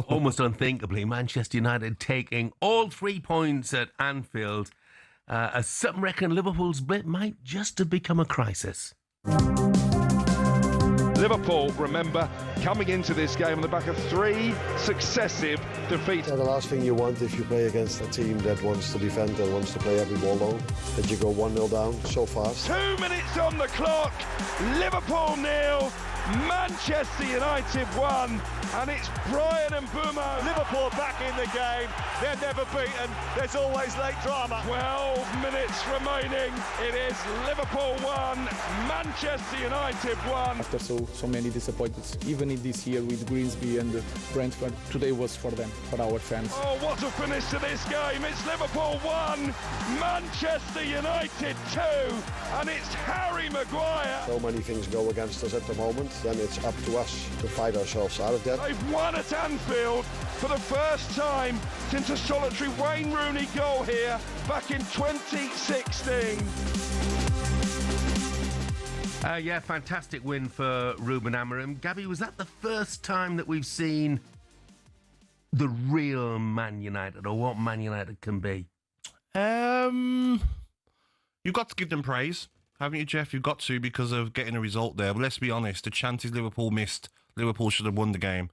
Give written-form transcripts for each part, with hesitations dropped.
Almost unthinkably, Manchester United taking all 3 points at Anfield. As some reckon Liverpool's blip might just have become a crisis. Liverpool, remember, coming into this game on the back of 3 successive defeats. The last thing you want if you play against a team that wants to defend and wants to play every ball long, that you go 1-0 down so fast. 2 minutes on the clock, Liverpool 0, Manchester United 1, and it's Brian and Mbeumo. Liverpool back in the game, they're never beaten, there's always late drama. 12 minutes remaining, it is Liverpool 1, Manchester United 1. After so many disappointments, even in this year with Greensby and Brentford, today was for them, for our fans. Oh, what a finish to this game. It's Liverpool 1, Manchester United 2, and it's Harry Maguire. So many things go against us at the moment, then it's up to us to fight ourselves out of that. They've won at Anfield for the first time since a solitary Wayne Rooney goal here back in 2016. Yeah, fantastic win for Ruben Amorim. Gabby, was that the first time that we've seen the real Man United, or what Man United can be? You've got to give them praise, haven't you, Jeff? You've got to, because of getting a result there. But let's be honest, the chances Liverpool missed, Liverpool should have won the game.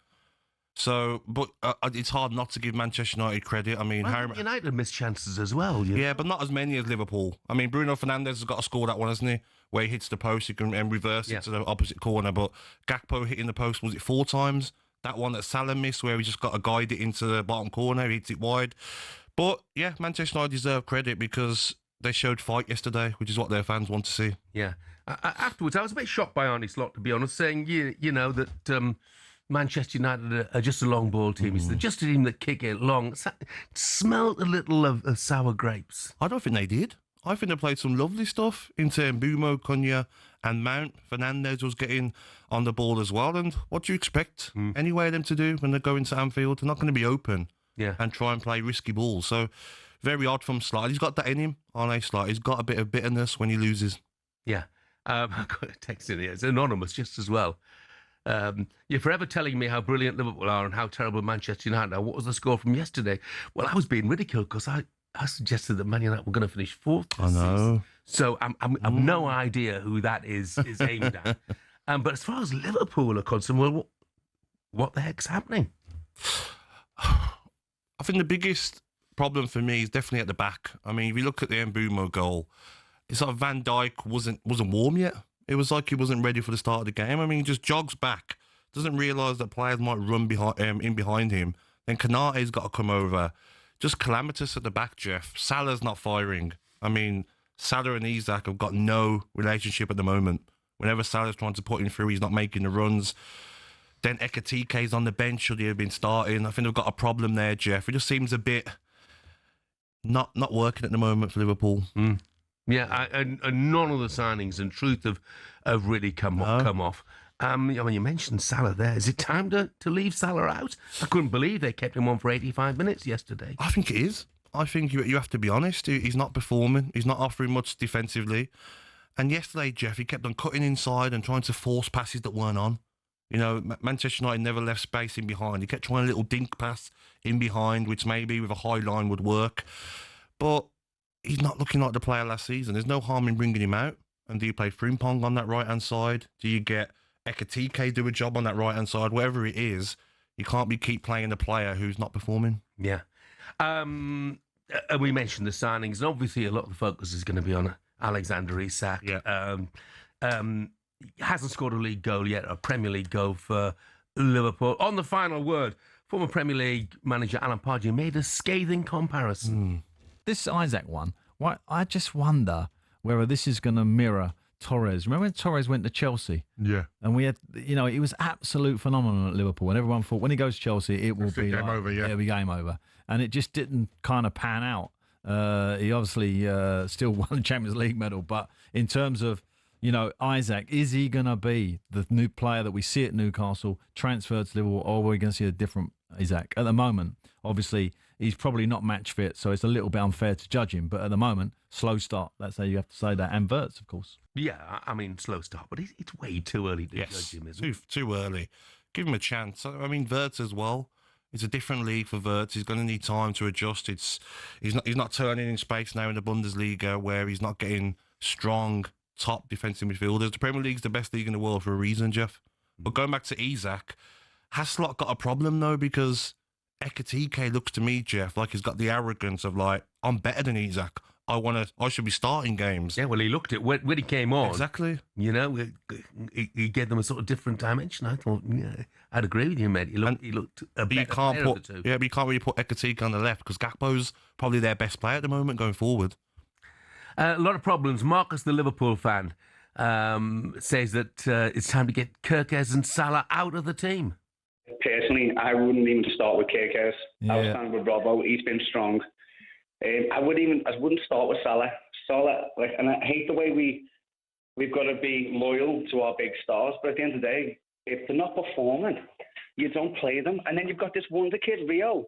So, but it's hard not to give Manchester United credit. I mean, United missed chances as well. Yeah, but not as many as Liverpool. I mean, Bruno Fernandes has got to score that one, hasn't he? Where he hits the post, he can reverse it to the opposite corner. But Gakpo hitting the post, was it 4 times? That one that Salah missed, where he just got to guide it into the bottom corner, he hits it wide. But yeah, Manchester United deserve credit because they showed fight yesterday, which is what their fans want to see. Yeah. Afterwards, I was a bit shocked by Arne Slot, to be honest, saying, you know, that Manchester United are just a long ball team. It's just a team that kick it long. Smelled a little of sour grapes. I don't think they did. I think they played some lovely stuff into Mbeumo, Cunha and Mount. Fernandes was getting on the ball as well. And what do you expect any way of them to do when they go into Anfield? They're not going to be open and try and play risky balls. So very odd from Slot. He's got that in him, Arne Slot. He's got a bit of bitterness when he loses. Yeah. I've got a text in here. It's anonymous just as well. You're forever telling me how brilliant Liverpool are and how terrible Manchester United are. What was the score from yesterday? Well, I was being ridiculed because I suggested that Man United were going to finish 4th this season. So I've no idea who that is aimed at. But as far as Liverpool are concerned, well, what the heck's happening? I think the biggest problem for me is definitely at the back. I mean, if you look at the Mbeumo goal, it's like Van Dijk wasn't warm yet. It was like he wasn't ready for the start of the game. I mean, he just jogs back, doesn't realise that players might run behind him. Then Konate's got to come over. Just calamitous at the back, Jeff. Salah's not firing. I mean, Salah and Isak have got no relationship at the moment. Whenever Salah's trying to put him through, he's not making the runs. Then Ekatike's on the bench, should he have been starting? I think they've got a problem there, Jeff. It just seems a bit not working at the moment for Liverpool. Yeah, and none of the signings, in truth, have really come off. I mean, you mentioned Salah there. Is it time to leave Salah out? I couldn't believe they kept him on for 85 minutes yesterday. I think it is. I think you have to be honest. He's not performing. He's not offering much defensively. And yesterday, Jeff, he kept on cutting inside and trying to force passes that weren't on. You know, Manchester United never left space in behind. He kept trying a little dink pass in behind, which maybe with a high line would work. But he's not looking like the player last season. There's no harm in bringing him out. And do you play Frimpong on that right-hand side? Do you get Ekatike do a job on that right-hand side? Whatever it is, you can't keep playing a player who's not performing. Yeah. And we mentioned the signings, and obviously a lot of the focus is going to be on Alexander Isak. Yeah. Hasn't scored a league goal yet, a Premier League goal for Liverpool. On the final word, former Premier League manager Alan Pardew made a scathing comparison. This Isak one, I just wonder whether this is going to mirror Torres. Remember when Torres went to Chelsea? Yeah. And we had, he was absolute phenomenon at Liverpool. And everyone thought when he goes to Chelsea, it will be game over, yeah. It'll be game over. And it just didn't kind of pan out. He obviously still won the Champions League medal. But in terms of, Isak, is he going to be the new player that we see at Newcastle, transferred to Liverpool, or are we going to see a different Isak? At the moment, obviously, he's probably not match fit, so it's a little bit unfair to judge him. But at the moment, slow start. That's how you have to say that. And Wirtz, of course. Yeah, I mean, slow start, but it's way too early to judge him, isn't it? Too early. Give him a chance. I mean, Wirtz as well. It's a different league for Wirtz. He's going to need time to adjust. He's not turning in space now in the Bundesliga, where he's not getting strong top defensive midfielders. The Premier League's the best league in the world for a reason, Jeff. But going back to Isak, has Slot got a problem though? Because Ekitike looks to me, Jeff, like he's got the arrogance of like, I'm better than Isak. I should be starting games. Yeah, well, he looked at when he came on. Exactly. You know, he gave them a sort of different dimension. I thought, yeah, I'd agree with you, mate. He looked a better player of the two. Yeah, but you can't really put Ekitike on the left because Gakpo's probably their best player at the moment going forward. A lot of problems. Marcus, the Liverpool fan, says that it's time to get Kirkes and Salah out of the team. Personally, I wouldn't even start with Kirkes. I was standing with Robbo. He's been strong. I wouldn't start with Salah. And I hate the way we've got to be loyal to our big stars. But at the end of the day, if they're not performing, you don't play them. And then you've got this wonder kid, Rio,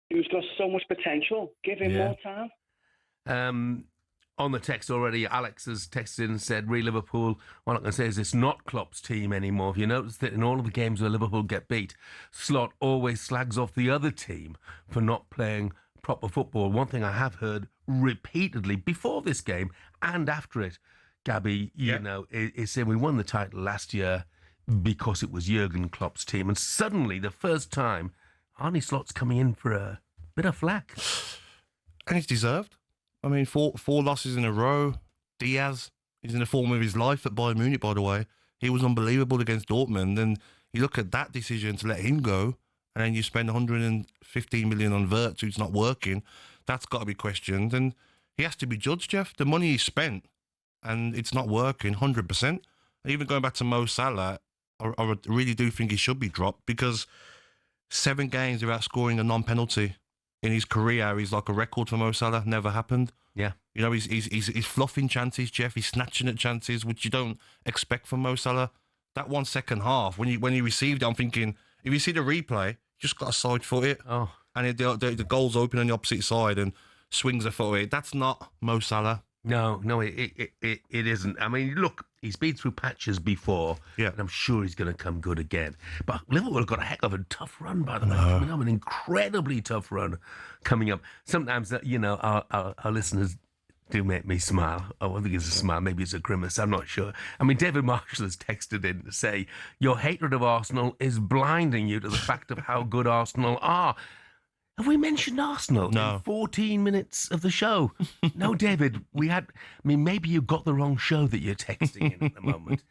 who's got so much potential. Give him more time. On the text already, Alex has texted in and said, Liverpool, what I'm going to say is it's not Klopp's team anymore. Have you noticed that in all of the games where Liverpool get beat, Slot always slags off the other team for not playing proper football? One thing I have heard repeatedly before this game and after it, Gabby, you know, is saying we won the title last year because it was Jurgen Klopp's team. And suddenly, the first time, Arne Slot's coming in for a bit of flack. And it's deserved. I mean, four losses in a row. Diaz, he's in the form of his life at Bayern Munich, by the way. He was unbelievable against Dortmund. And you look at that decision to let him go, and then you spend 115 million on Wirtz, who's not working. That's got to be questioned. And he has to be judged, Jeff. The money he spent, and it's not working 100%. Even going back to Mo Salah, I really do think he should be dropped because 7 games without scoring a non-penalty in his career is like a record for Mo Salah. Never happened. Yeah. You know, he's fluffing chances, Jeff. He's snatching at chances, which you don't expect from Mo Salah. That 1 second half, when he received it, I'm thinking, if you see the replay, you just got to side foot it. Oh. And the goal's open on the opposite side and swings a foot away. That's not Mo Salah. No, it isn't. I mean, look, he's been through patches before, and I'm sure he's going to come good again. But Liverpool have got a heck of a tough run, by the way. Coming up, an incredibly tough run coming up. Sometimes, you know, our listeners do make me smile. Oh, I think it's a smile. Maybe it's a grimace. I'm not sure. I mean, David Marshall has texted in to say, your hatred of Arsenal is blinding you to the fact of how good Arsenal are. Have we mentioned Arsenal in 14 minutes of the show? No, David, maybe you got the wrong show that you're texting in at the moment.